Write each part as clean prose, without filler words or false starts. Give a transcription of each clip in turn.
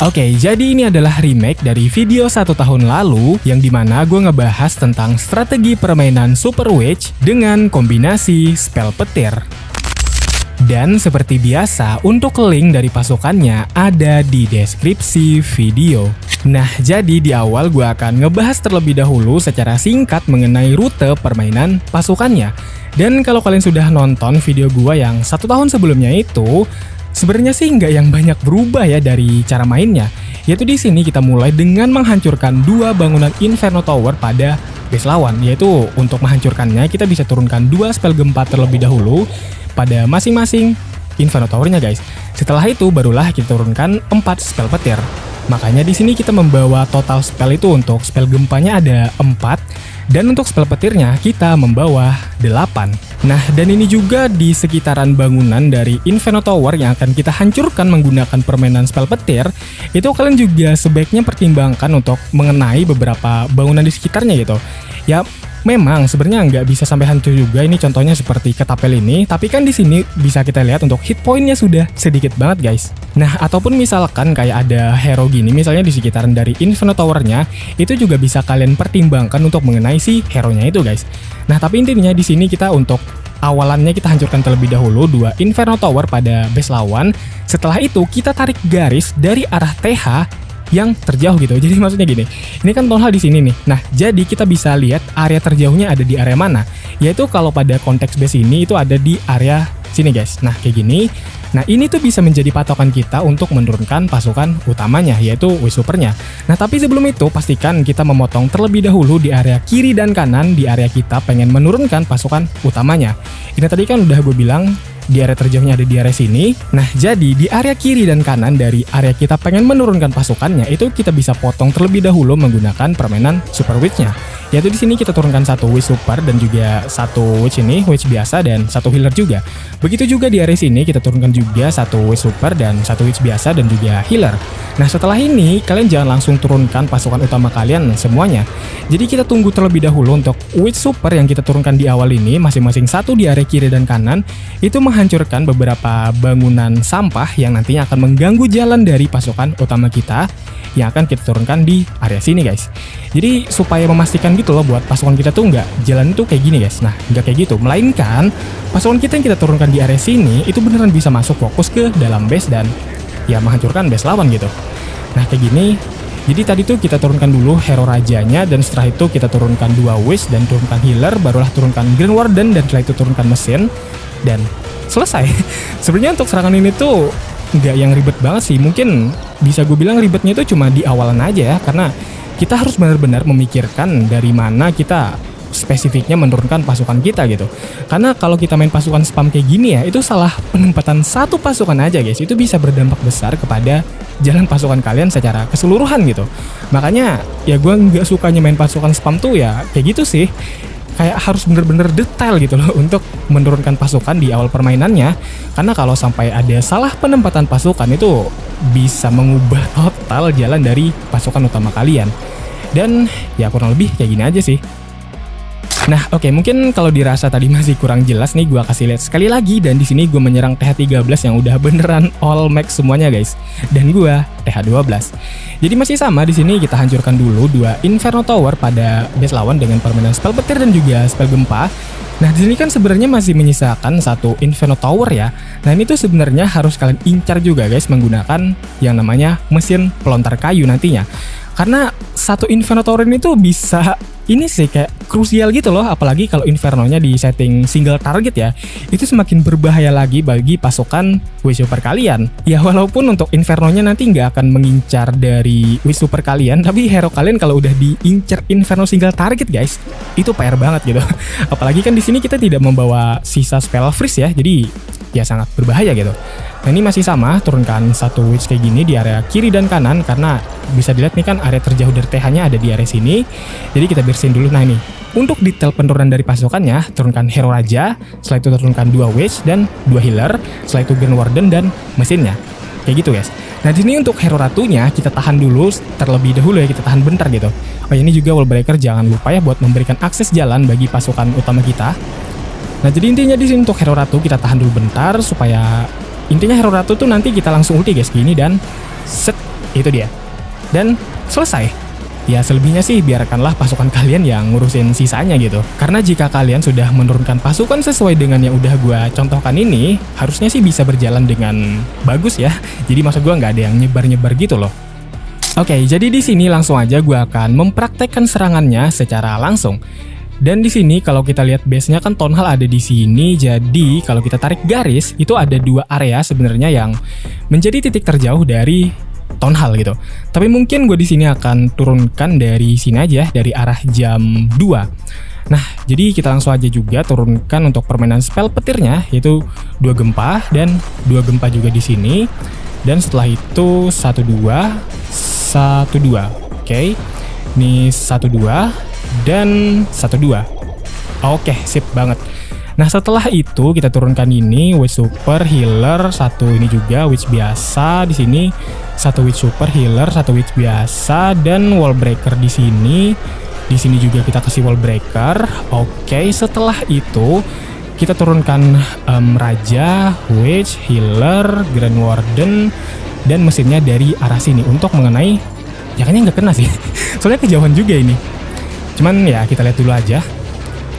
Oke, jadi ini adalah remake dari video 1 tahun lalu yang dimana gue ngebahas tentang strategi permainan Super Witch dengan kombinasi spell petir. Dan seperti biasa, untuk link dari pasukannya ada di deskripsi video. Nah, jadi di awal gue akan ngebahas terlebih dahulu secara singkat mengenai rute permainan pasukannya. Dan kalau kalian sudah nonton video gue yang 1 tahun sebelumnya itu, sebenarnya sih nggak yang banyak berubah ya dari cara mainnya. Yaitu di sini kita mulai dengan menghancurkan 2 bangunan Inferno Tower pada base lawan. Yaitu untuk menghancurkannya kita bisa turunkan 2 spell gempa terlebih dahulu pada masing-masing Inferno Tower-nya guys. Setelah itu barulah kita turunkan 4 spell petir. Makanya di sini kita membawa total spell itu untuk spell gempanya ada 4 dan untuk spell petirnya kita membawa 8. Nah, dan ini juga di sekitaran bangunan dari Inferno Tower yang akan kita hancurkan menggunakan permainan spell petir, itu kalian juga sebaiknya pertimbangkan untuk mengenai beberapa bangunan di sekitarnya gitu. Ya, memang sebenarnya nggak bisa sampai hancur juga, ini contohnya seperti ketapel ini, tapi kan di sini bisa kita lihat untuk hit point-nya sudah sedikit banget guys. Nah, ataupun misalkan kayak ada hero gini, misalnya di sekitaran dari Inferno Tower-nya, itu juga bisa kalian pertimbangkan untuk mengenai si hero-nya itu guys. Nah, tapi intinya di sini kita untuk awalannya kita hancurkan terlebih dahulu 2 Inferno Tower pada base lawan. Setelah itu kita tarik garis dari arah TH yang terjauh gitu. Jadi maksudnya gini, ini kan town hall di sini nih. Nah, jadi kita bisa lihat area terjauhnya ada di area mana. Yaitu kalau pada konteks base ini itu ada di area sini guys. Nah, kayak gini. Nah, ini tuh bisa menjadi patokan kita untuk menurunkan pasukan utamanya, yaitu Witch Super-nya. Nah, tapi sebelum itu pastikan kita memotong terlebih dahulu di area kiri dan kanan di area kita pengen menurunkan pasukan utamanya. Ini tadi kan udah gue bilang di area terjauhnya ada di area sini. Nah, jadi di area kiri dan kanan dari area kita pengen menurunkan pasukannya itu kita bisa potong terlebih dahulu menggunakan permainan Super Witch-nya. Yaitu di sini kita turunkan 1 Witch Super dan juga 1 Witch ini, Witch biasa dan 1 healer juga. Begitu juga di area sini kita turunkan juga 1 Witch Super dan 1 Witch biasa dan juga healer. Nah, setelah ini kalian jangan langsung turunkan pasukan utama kalian semuanya. Jadi kita tunggu terlebih dahulu untuk Witch Super yang kita turunkan di awal ini, masing-masing 1 di area kiri dan kanan, itu menghancurkan beberapa bangunan sampah yang nantinya akan mengganggu jalan dari pasukan utama kita yang akan kita turunkan di area sini guys. Jadi supaya memastikan gitu loh buat pasukan kita tuh nggak jalan tuh kayak gini guys. Nah, nggak kayak gitu, melainkan pasukan kita yang kita turunkan di area sini itu beneran bisa masuk fokus ke dalam base dan ya menghancurkan base lawan gitu. Nah, kayak gini. Jadi tadi tuh kita turunkan dulu hero rajanya dan setelah itu kita turunkan 2 Witch dan turunkan healer, barulah turunkan Grand Warden dan setelah itu turunkan mesin dan selesai. Sebenarnya untuk serangan ini tuh nggak yang ribet banget sih. Mungkin bisa gue bilang ribetnya itu cuma di awalan aja ya, karena kita harus benar-benar memikirkan dari mana kita spesifiknya menurunkan pasukan kita gitu. Karena kalau kita main pasukan spam kayak gini ya, itu salah penempatan 1 pasukan aja guys, itu bisa berdampak besar kepada jalan pasukan kalian secara keseluruhan gitu. Makanya ya gue nggak sukanya main pasukan spam tuh ya kayak gitu sih. Kayak harus bener-bener detail gitu loh untuk menurunkan pasukan di awal permainannya. Karena kalau sampai ada salah penempatan pasukan itu bisa mengubah total jalan dari pasukan utama kalian. Dan ya kurang lebih kayak gini aja sih. Nah, oke, mungkin kalau dirasa tadi masih kurang jelas nih, gue kasih lihat sekali lagi. Dan di sini gue menyerang TH13 yang udah beneran all max semuanya guys. Dan gue TH12. Jadi masih sama, di sini kita hancurkan dulu 2 Inferno Tower pada base lawan dengan permainan spell petir dan juga spell gempa. Nah, di sini kan sebenarnya masih menyisakan 1 Inferno Tower ya. Nah, ini tuh sebenarnya harus kalian incar juga guys menggunakan yang namanya mesin pelontar kayu nantinya. Karena 1 Inferno Tower ini tuh bisa ini sih kayak krusial gitu loh, apalagi kalau Inferno-nya di setting single target ya, itu semakin berbahaya lagi bagi pasukan Witch Super kalian. Ya walaupun untuk Inferno-nya nanti nggak akan mengincar dari Witch Super kalian, tapi hero kalian kalau udah diincar Inferno single target guys, itu PR banget gitu. Apalagi kan di sini kita tidak membawa sisa spell freeze ya, jadi ya sangat berbahaya gitu. Nah, ini masih sama, turunkan 1 Witch kayak gini di area kiri dan kanan, karena bisa dilihat nih kan area terjauh dari TH-nya ada di area sini. Jadi kita bersihin dulu. Nah, ini untuk detail penurunan dari pasukannya, turunkan hero raja, setelah itu turunkan 2 Witch dan 2 healer, setelah itu Grand Warden dan mesinnya. Kayak gitu guys. Nah, di sini untuk hero ratunya kita tahan dulu terlebih dahulu ya, kita tahan bentar gitu. Oh, ini juga wall breaker jangan lupa ya buat memberikan akses jalan bagi pasukan utama kita. Nah, jadi intinya di sini untuk hero ratu kita tahan dulu bentar supaya intinya hero ratu tuh nanti kita langsung ulti guys gini dan set. Itu dia. Dan selesai. Ya selebihnya sih biarkanlah pasukan kalian yang ngurusin sisanya gitu. Karena jika kalian sudah menurunkan pasukan sesuai dengan yang udah gue contohkan ini, harusnya sih bisa berjalan dengan bagus ya. Jadi maksud gue nggak ada yang nyebar-nyebar gitu loh. Oke, jadi di sini langsung aja gue akan mempraktekkan serangannya secara langsung. Dan di sini kalau kita lihat base-nya kan Town Hall ada di sini. Jadi kalau kita tarik garis, itu ada 2 area sebenarnya yang menjadi titik terjauh dari Town Hall gitu. Tapi mungkin gue di sini akan turunkan dari sini aja, dari arah jam 2. Nah, jadi kita langsung aja juga turunkan untuk permainan spell petirnya, yaitu 2 gempa dan 2 gempa juga di sini. Dan setelah itu 1 2 1 2. Oke. Ini 1 2 dan 1 2. Oke, sip banget. Nah setelah itu kita turunkan ini Witch Super Healer, 1 ini juga Witch biasa di sini, 1 Witch Super Healer, 1 Witch biasa, dan Wall Breaker di sini. Di sini juga kita kasih Wall Breaker. Oke, setelah itu kita turunkan Raja, Witch, Healer, Grand Warden, dan mesinnya dari arah sini untuk mengenai. Ya kayaknya nggak kena sih, soalnya kejauhan juga ini. Cuman ya kita lihat dulu aja.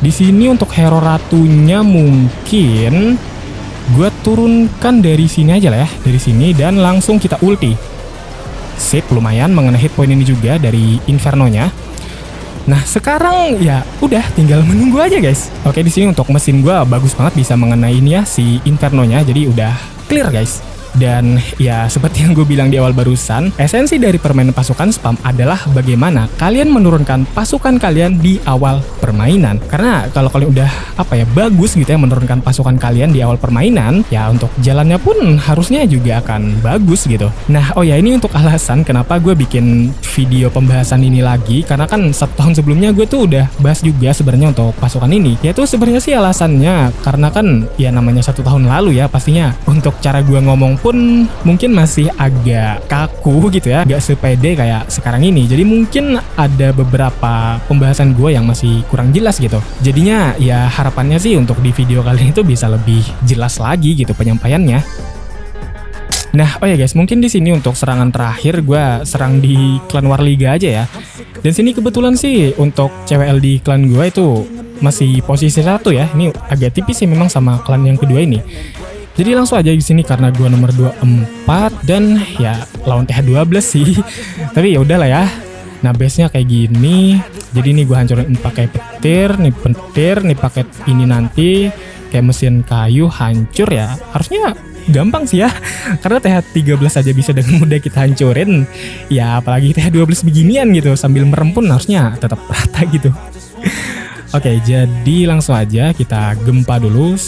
Di sini untuk hero ratunya mungkin gue turunkan dari sini aja lah ya, dari sini, dan langsung kita ulti. Sip, lumayan mengenai hit point ini juga dari Inferno-nya. Nah sekarang ya udah tinggal menunggu aja guys. Oke, di sini untuk mesin gue bagus banget bisa mengenai ini ya, si Inferno-nya, jadi udah clear guys. Dan ya seperti yang gue bilang di awal barusan, esensi dari permainan pasukan spam adalah bagaimana kalian menurunkan pasukan kalian di awal permainan. Karena kalau kalian udah bagus gitu ya menurunkan pasukan kalian di awal permainan, ya untuk jalannya pun harusnya juga akan bagus gitu. Nah oh ya, ini untuk alasan kenapa gue bikin video pembahasan ini lagi, karena kan 1 tahun sebelumnya gue tuh udah bahas juga sebenarnya untuk pasukan ini. Yaitu sebenarnya sih alasannya karena kan ya namanya 1 tahun lalu ya, pastinya untuk cara gue ngomong pun mungkin masih agak kaku gitu ya, gak sepede kayak sekarang ini. Jadi mungkin ada beberapa pembahasan gue yang masih kurang jelas gitu. Jadinya ya harapannya sih untuk di video kali ini tuh bisa lebih jelas lagi gitu penyampaiannya. Nah, oh ya guys, mungkin di sini untuk serangan terakhir gue serang di klan Warliga aja ya. Dan sini kebetulan sih untuk CWL di klan gue itu masih posisi 1 ya. Ini agak tipis sih memang sama klan yang kedua ini. Jadi langsung aja di sini karena gua nomor 24 dan ya lawan TH12 sih. Tapi ya udahlah ya. Nah, base-nya kayak gini. Jadi ini gua hancurin pakai petir, nih pakai ini nanti kayak mesin kayu hancur ya. Harusnya gampang sih ya. Karena TH13 aja bisa dengan mudah kita hancurin. Ya apalagi TH12 beginian gitu, sambil merem pun harusnya tetap rata gitu. Oke, jadi langsung aja kita gempa dulu.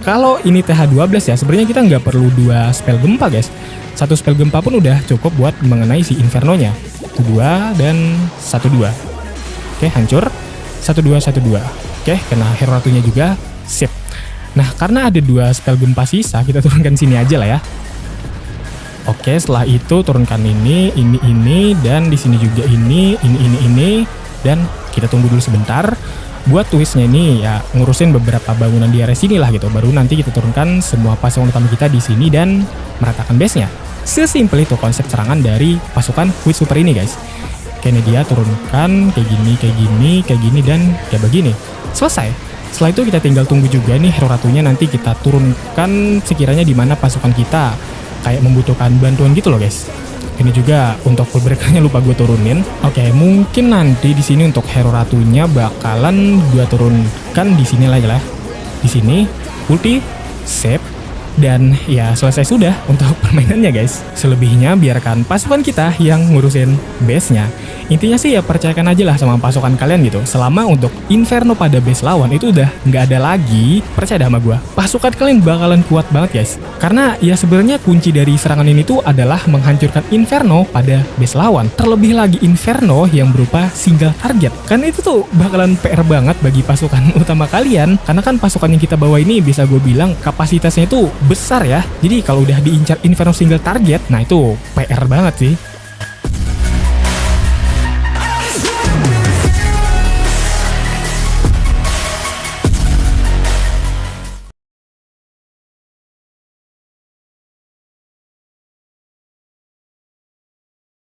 Kalau ini TH12 ya, sebenarnya kita nggak perlu 2 spell gempa guys. 1 spell gempa pun udah cukup buat mengenai si Inferno-nya. 2 dan 1-2. Oke, hancur. 1-2, 1-2. Oke, kena hero ratunya juga. Sip. Nah, karena ada 2 spell gempa sisa, kita turunkan sini aja lah ya. Oke, setelah itu turunkan ini, dan di sini juga ini, dan kita tunggu dulu sebentar. Buat twistnya ini ya ngurusin beberapa bangunan di area sini lah gitu. Baru nanti kita turunkan semua pasukan utama kita di sini dan meratakan base-nya. Sesimpel itu konsep serangan dari pasukan Witch Super ini guys. Oke, ini dia turunkan kayak gini, dan kayak begini. Selesai. Setelah itu kita tinggal tunggu juga nih hero ratunya nanti kita turunkan sekiranya di mana pasukan kita kayak membutuhkan bantuan gitu loh guys. Ini juga untuk full breakernya lupa gue turunin. Oke, mungkin nanti di sini untuk hero ratunya bakalan gue turunkan di sini lah ya. Di sini ulti, save, dan ya selesai sudah untuk permainannya guys. Selebihnya biarkan pasukan kita yang ngurusin base-nya. Intinya sih ya percayakan aja lah sama pasukan kalian gitu. Selama untuk Inferno pada base lawan itu udah nggak ada lagi, percaya dah sama gue, pasukan kalian bakalan kuat banget guys. Karena ya sebenarnya kunci dari serangan ini tuh adalah menghancurkan Inferno pada base lawan. Terlebih lagi Inferno yang berupa single target. Kan itu tuh bakalan PR banget bagi pasukan utama kalian. Karena kan pasukan yang kita bawa ini bisa gue bilang kapasitasnya itu besar ya. Jadi kalau udah diincar Inferno single target, nah itu PR banget sih.